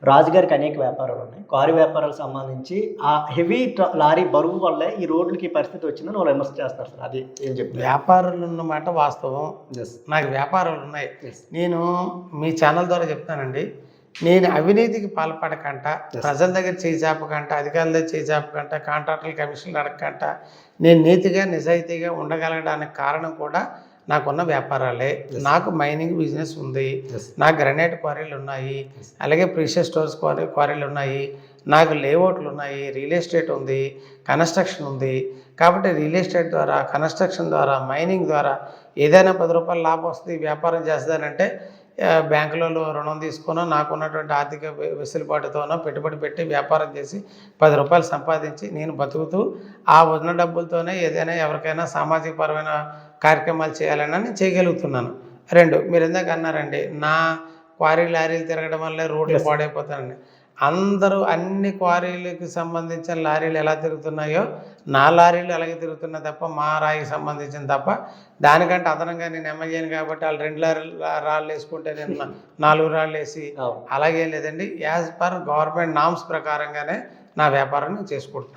రాజుగారికి అనేక వ్యాపారాలు ఉన్నాయి. క్వారీ వ్యాపారాలకు సంబంధించి ఆ హెవీ లారీ బరువు వల్లే ఈ రోడ్లకి ఈ పరిస్థితి వచ్చిందని వాళ్ళు విమర్శ చేస్తారు సార్. అది ఏం చెప్తారు? వ్యాపారులు ఉన్నమాట వాస్తవం. నాకు వ్యాపారాలు ఉన్నాయి. నేను మీ ఛానల్ ద్వారా చెప్తానండి, నేను అవినీతికి పాల్పడకంట, ప్రజల దగ్గర చేయి చాపకంట, అధికారుల దగ్గర చేయి చాపకంట, కాంట్రాక్టర్ల కమిషన్లు అడగకంట, నేను నీతిగా నిజాయితీగా ఉండగలగడానికి కారణం కూడా నాకున్న వ్యాపారాలే. నాకు మైనింగ్ బిజినెస్ ఉంది, నాకు గ్రనైట్ క్వారీలు ఉన్నాయి, అలాగే ప్రీషియస్ స్టోర్స్ క్వారీలు ఉన్నాయి, నాకు లేఅవుట్లు ఉన్నాయి, రియల్ ఎస్టేట్ ఉంది, కన్స్ట్రక్షన్ ఉంది. కాబట్టి రియల్ ఎస్టేట్ ద్వారా, కన్స్ట్రక్షన్ ద్వారా, మైనింగ్ ద్వారా ఏదైనా 10 రూపాయలు లాభం వస్తుంది వ్యాపారం చేస్తానంటే బ్యాంకులలో రుణం తీసుకునో, నాకున్నటువంటి ఆర్థిక వెసులుబాటుతోనో పెట్టుబడి పెట్టి వ్యాపారం చేసి 10 రూపాయలు సంపాదించి నేను బతుకుతూ ఆ ఉన్న డబ్బులతోనే ఏదైనా ఎవరికైనా సామాజిక పరమైన కార్యక్రమాలు చేయాలని నేను చేయగలుగుతున్నాను. 2, మీరు ఇందాక అన్నారండి, నా క్వారీ లారీలు తిరగడం వల్లే రోడ్లు పాడైపోతానండి. అందరూ అన్ని క్వారీలకు సంబంధించిన లారీలు ఎలా తిరుగుతున్నాయో నా లారీలు అలాగే తిరుగుతున్నాయి తప్ప, మా రాయికి సంబంధించిన తప్ప. దానికంటే అదనంగా నేను ఎమ్మెల్యేని కాబట్టి వాళ్ళు 2 రాళ్ళు వేసుకుంటే నేను 4 రాళ్ళు వేసి అలాగే లేదండి. యాజ్ పర్ గవర్నమెంట్ నామ్స్ ప్రకారంగానే నా వ్యాపారం నేను చేసుకుంటున్నాను.